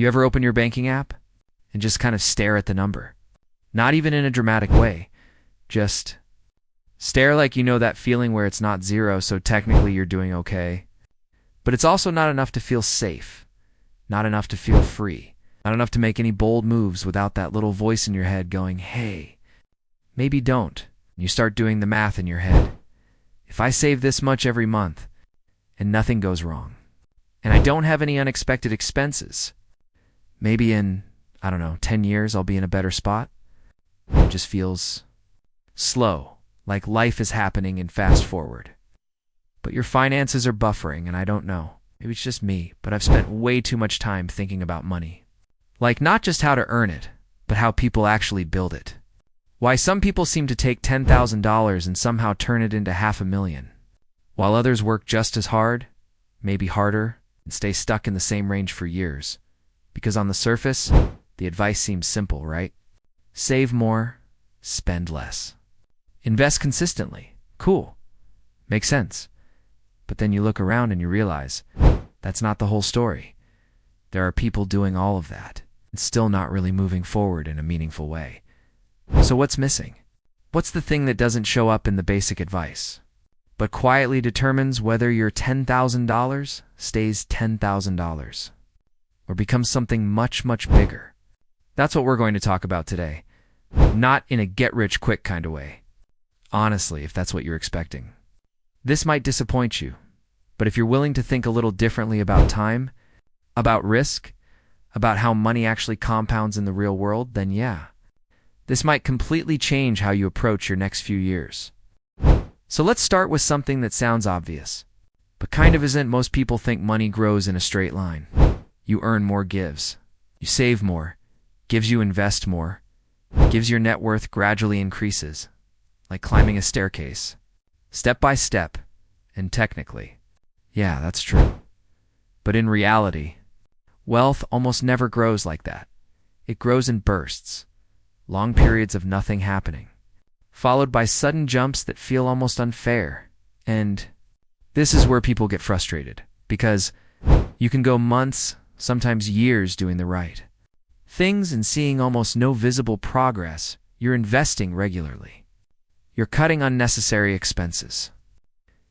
You ever open your banking app and just kind of stare at the number? Not even in a dramatic way. Just stare, like you know that feeling where it's not zero, so technically you're doing okay. But it's also not enough to feel safe, not enough to feel free, not enough to make any bold moves without that little voice in your head going, hey, maybe don't. You start doing the math in your head. If I save this much every month and nothing goes wrong, and I don't have any unexpected expenses, maybe in, 10 years I'll be in a better spot. It just feels slow, like life is happening in fast forward. But your finances are buffering, and I don't know. Maybe it's just me, but I've spent way too much time thinking about money. Like not just how to earn it, but how people actually build it. Why some people seem to take $10,000 and somehow turn it into $500,000, while others work just as hard, maybe harder, and stay stuck in the same range for years. Because on the surface, the advice seems simple, right? Save more, spend less. Invest consistently. Cool. Makes sense. But then you look around and you realize that's not the whole story. There are people doing all of that and still not really moving forward in a meaningful way. So what's missing? What's the thing that doesn't show up in the basic advice, but quietly determines whether your $10,000 stays $10,000 or becomes something much, much bigger? That's what we're going to talk about today. Not in a get-rich-quick kind of way. Honestly, if that's what you're expecting. This might disappoint you, but if you're willing to think a little differently about time, about risk, about how money actually compounds in the real world, then yeah, this might completely change how you approach your next few years. So let's start with something that sounds obvious, but kind of isn't. Most people think money grows in a straight line. You earn more gives. You save more, gives you invest more, gives your net worth gradually increases, like climbing a staircase. Step by step, and technically, yeah, that's true. But in reality, wealth almost never grows like that. It grows in bursts, long periods of nothing happening, followed by sudden jumps that feel almost unfair. And this is where people get frustrated, because you can go months, sometimes years doing the right things and seeing almost no visible progress. You're investing regularly. You're cutting unnecessary expenses.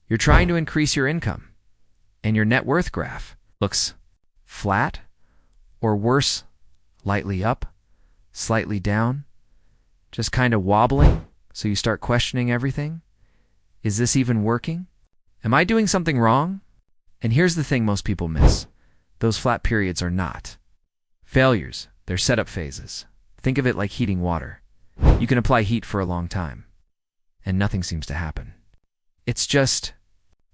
You're trying to increase your income, and your net worth graph looks flat, or worse, lightly up, slightly down, just kind of wobbling, so you start questioning everything. Is this even working? Am I doing something wrong? And here's the thing most people miss. Those flat periods are not failures. They're setup phases. Think of it like heating water. You can apply heat for a long time, and nothing seems to happen. It's just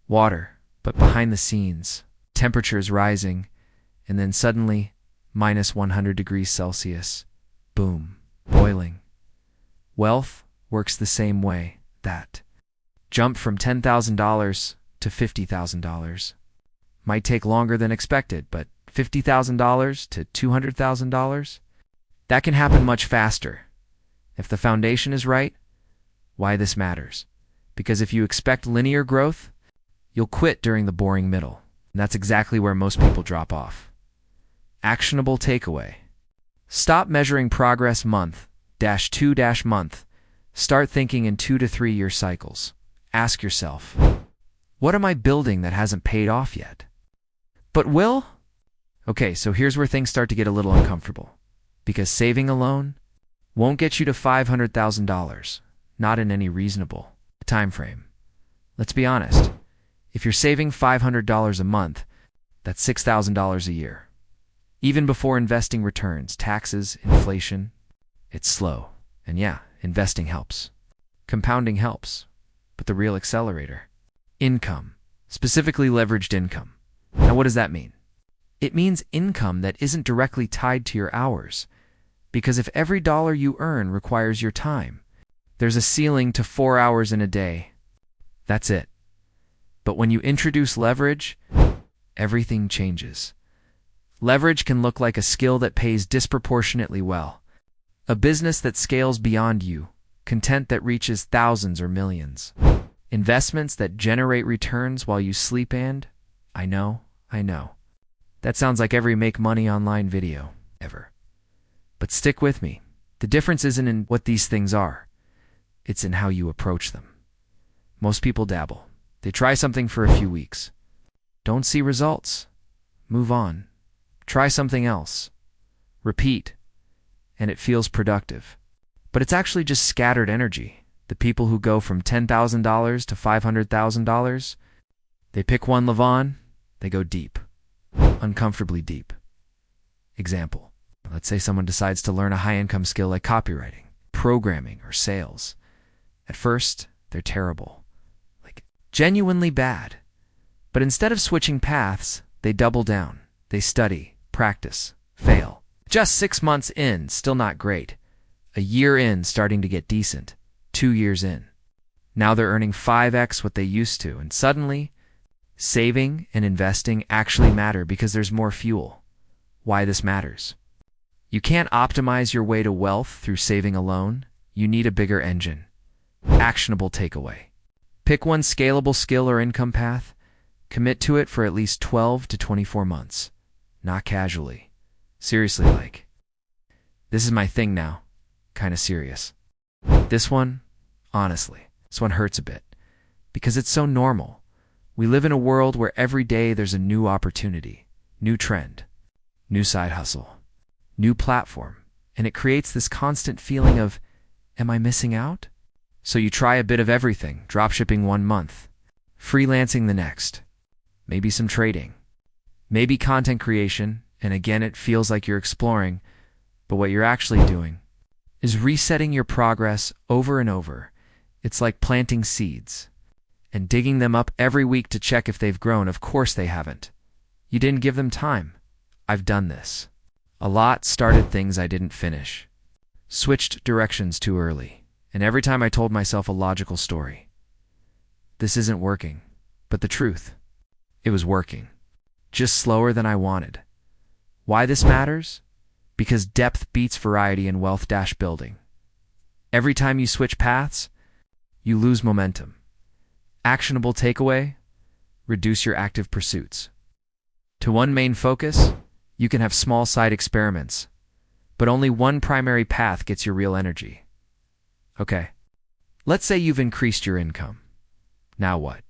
water, but behind the scenes, temperatures rising, and then suddenly, minus 100 degrees Celsius, boom, boiling. Wealth works the same way. That jump from $10,000 to $50,000 might take longer than expected, but $50,000 to $200,000, that can happen much faster. If the foundation is right, why this matters? Because if you expect linear growth, you'll quit during the boring middle. And that's exactly where most people drop off. Actionable takeaway. Stop measuring progress month-to-month. Start thinking in 2 to 3 year cycles. Ask yourself, what am I building that hasn't paid off yet, but will? Okay, so here's where things start to get a little uncomfortable. Because saving alone won't get you to $500,000. Not in any reasonable time frame. Let's be honest. If you're saving $500 a month, that's $6,000 a year. Even before investing returns, taxes, inflation, it's slow. And yeah, investing helps. Compounding helps. But the real accelerator, income, specifically leveraged income. Now what does that mean? It means income that isn't directly tied to your hours. Because if every dollar you earn requires your time, there's a ceiling to 4 hours in a day. That's it. But when you introduce leverage, everything changes. Leverage can look like a skill that pays disproportionately well, a business that scales beyond you, content that reaches thousands or millions, investments that generate returns while you sleep, and, I know, That sounds like every make money online video ever. But stick with me. The difference isn't in what these things are. It's in how you approach them. Most people dabble. They try something for a few weeks. Don't see results. Move on. Try something else. Repeat. And it feels productive. But it's actually just scattered energy. The people who go from $10,000 to $500,000, they pick one Levon, they go deep. Uncomfortably deep. Example. Let's say someone decides to learn a high-income skill like copywriting, programming, or sales. At first, they're terrible. Like, genuinely bad. But instead of switching paths, they double down. They study, practice, fail. Just 6 months in, still not great. A year in, starting to get decent. 2 years in. Now they're earning 5x what they used to, and suddenly, saving and investing actually matter because there's more fuel. Why this matters. You can't optimize your way to wealth through saving alone. You need a bigger engine. Actionable takeaway. Pick one scalable skill or income path. Commit to it for at least 12 to 24 months. Not casually. Seriously, like, this is my thing now. Kind of serious. This one, honestly, this one hurts a bit. Because it's so normal. We live in a world where every day there's a new opportunity, new trend, new side hustle, new platform, and it creates this constant feeling of, am I missing out? So you try a bit of everything, dropshipping 1 month, freelancing the next, maybe some trading, maybe content creation, and again it feels like you're exploring, but what you're actually doing is resetting your progress over and over. It's like planting seeds and digging them up every week to check if they've grown. Of course they haven't. You didn't give them time. I've done this. A lot. Started things I didn't finish. Switched directions too early. And every time I told myself a logical story. This isn't working. But the truth, it was working. Just slower than I wanted. Why this matters? Because depth beats variety in wealth-building. Every time you switch paths, you lose momentum. Actionable takeaway, reduce your active pursuits. To one main focus, you can have small side experiments, but only one primary path gets your real energy. Okay, let's say you've increased your income. Now what?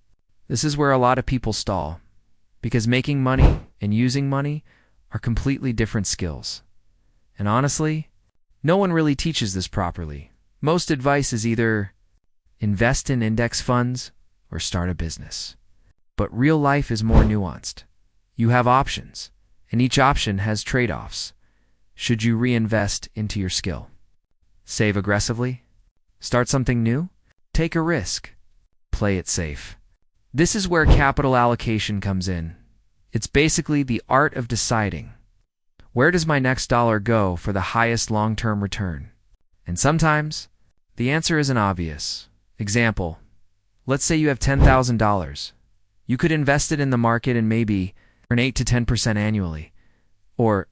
This is where a lot of people stall, because making money and using money are completely different skills. And honestly, no one really teaches this properly. Most advice is either invest in index funds or start a business. But real life is more nuanced. You have options, and each option has trade-offs. Should you reinvest into your skill? Save aggressively? Start something new? Take a risk. Play it safe. This is where capital allocation comes in. It's basically the art of deciding, where does my next dollar go for the highest long-term return? And sometimes, the answer isn't obvious. Example, let's say you have $10,000. You could invest it in the market and maybe earn 8 to 10% annually. Or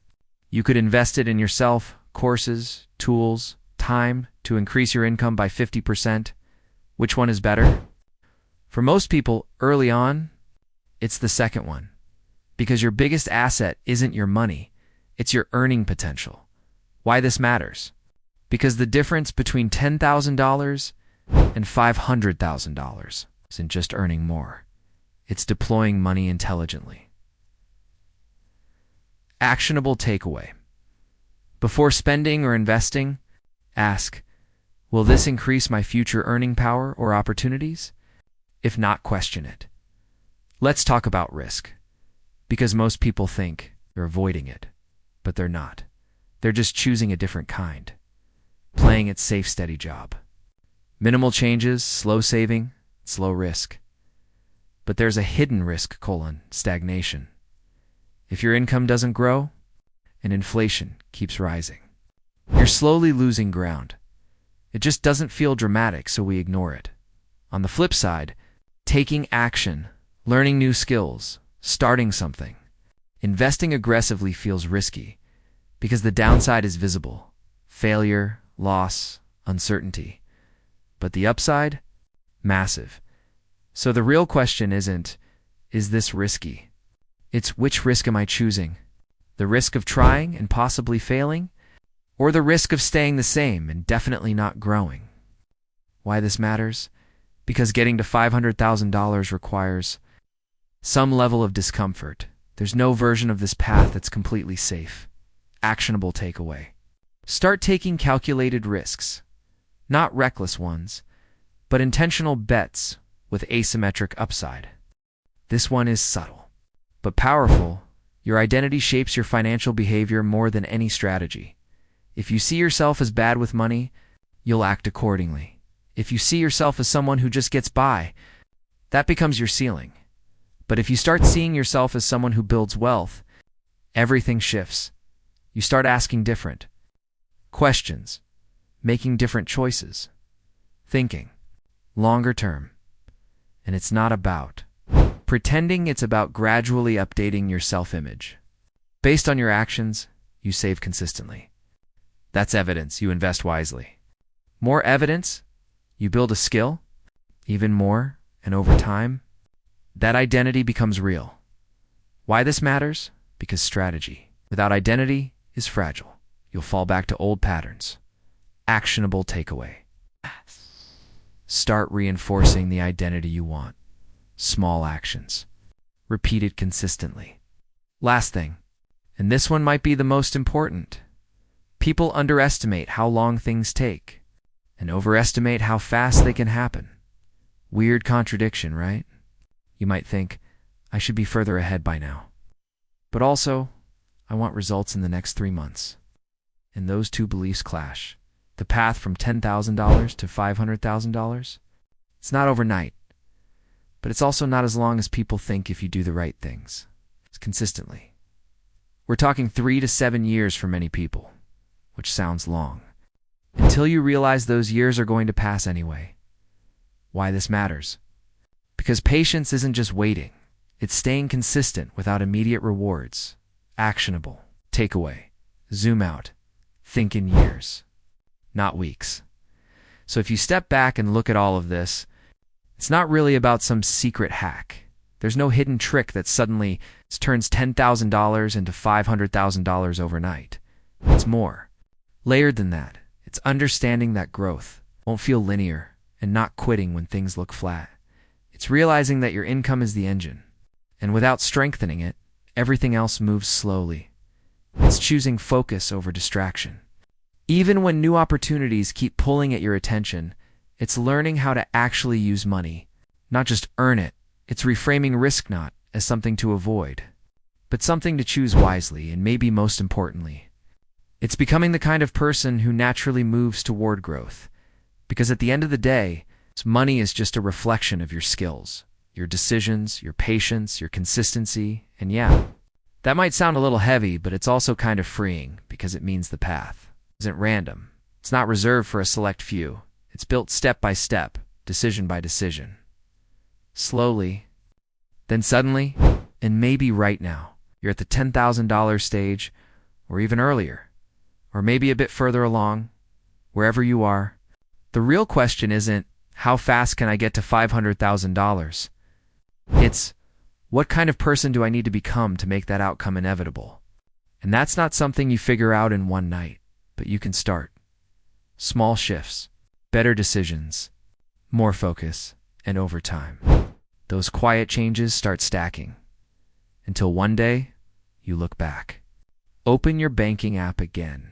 you could invest it in yourself, courses, tools, time to increase your income by 50%. Which one is better? For most people, early on, it's the second one. Because your biggest asset isn't your money, it's your earning potential. Why this matters? Because the difference between $10,000 and $500,000 isn't just earning more. It's deploying money intelligently. Actionable takeaway. Before spending or investing, ask, will this increase my future earning power or opportunities? If not, question it. Let's talk about risk. Because most people think they're avoiding it, but they're not. They're just choosing a different kind. Playing it safe, steady job. Minimal changes, slow saving, slow risk. But there's a hidden risk: stagnation. If your income doesn't grow and inflation keeps rising, you're slowly losing ground. It just doesn't feel dramatic, so we ignore it. On the flip side, taking action, learning new skills, starting something, investing aggressively feels risky because the downside is visible: failure, loss, uncertainty. But the upside? Massive. So the real question isn't, is this risky? It's which risk am I choosing? The risk of trying and possibly failing, or the risk of staying the same and definitely not growing? Why this matters? Because getting to $500,000 requires some level of discomfort. There's no version of this path that's completely safe. Actionable takeaway. Start taking calculated risks, not reckless ones, but intentional bets with asymmetric upside. This one is subtle, but powerful. Your identity shapes your financial behavior more than any strategy. If you see yourself as bad with money, you'll act accordingly. If you see yourself as someone who just gets by, that becomes your ceiling. But if you start seeing yourself as someone who builds wealth, everything shifts. You start asking different questions, making different choices, thinking longer term. And it's not about pretending, it's about gradually updating your self-image. Based on your actions, you save consistently. That's evidence you invest wisely. More evidence, you build a skill, even more, and over time, that identity becomes real. Why this matters? Because strategy without identity is fragile. You'll fall back to old patterns. Actionable takeaway. Start reinforcing the identity you want. Small actions. Repeated consistently. Last thing, and this one might be the most important. People underestimate how long things take and overestimate how fast they can happen. Weird contradiction, right? You might think, I should be further ahead by now. But also, I want results in the next 3 months. And those two beliefs clash. The path from $10,000 to $500,000? It's not overnight. But it's also not as long as people think if you do the right things. It's consistently. We're talking 3 to 7 years for many people, which sounds long. Until you realize those years are going to pass anyway. Why this matters? Because patience isn't just waiting. It's staying consistent without immediate rewards. Actionable. Takeaway. Zoom out. Think in years, not weeks. So if you step back and look at all of this, it's not really about some secret hack. There's no hidden trick that suddenly turns $10,000 into $500,000 overnight. It's more layered than that. It's understanding that growth won't feel linear and not quitting when things look flat. It's realizing that your income is the engine, and without strengthening it, everything else moves slowly. It's choosing focus over distraction. Even when new opportunities keep pulling at your attention, it's learning how to actually use money, not just earn it. It's reframing risk not as something to avoid, but something to choose wisely, and maybe most importantly, it's becoming the kind of person who naturally moves toward growth. Because at the end of the day, money is just a reflection of your skills, your decisions, your patience, your consistency, and yeah, that might sound a little heavy, but it's also kind of freeing because it means the path isn't random. It's not reserved for a select few. It's built step by step, decision by decision. Slowly, then suddenly, and maybe right now, you're at the $10,000 stage, or even earlier, or maybe a bit further along, wherever you are. The real question isn't, how fast can I get to $500,000? It's, what kind of person do I need to become to make that outcome inevitable? And that's not something you figure out in one night, but you can start. Small shifts, better decisions, more focus, and over time, those quiet changes start stacking. Until one day, you look back. Open your banking app again.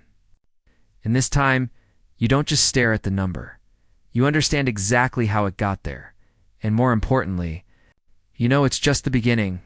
And this time, you don't just stare at the number. You understand exactly how it got there. And more importantly, you know it's just the beginning.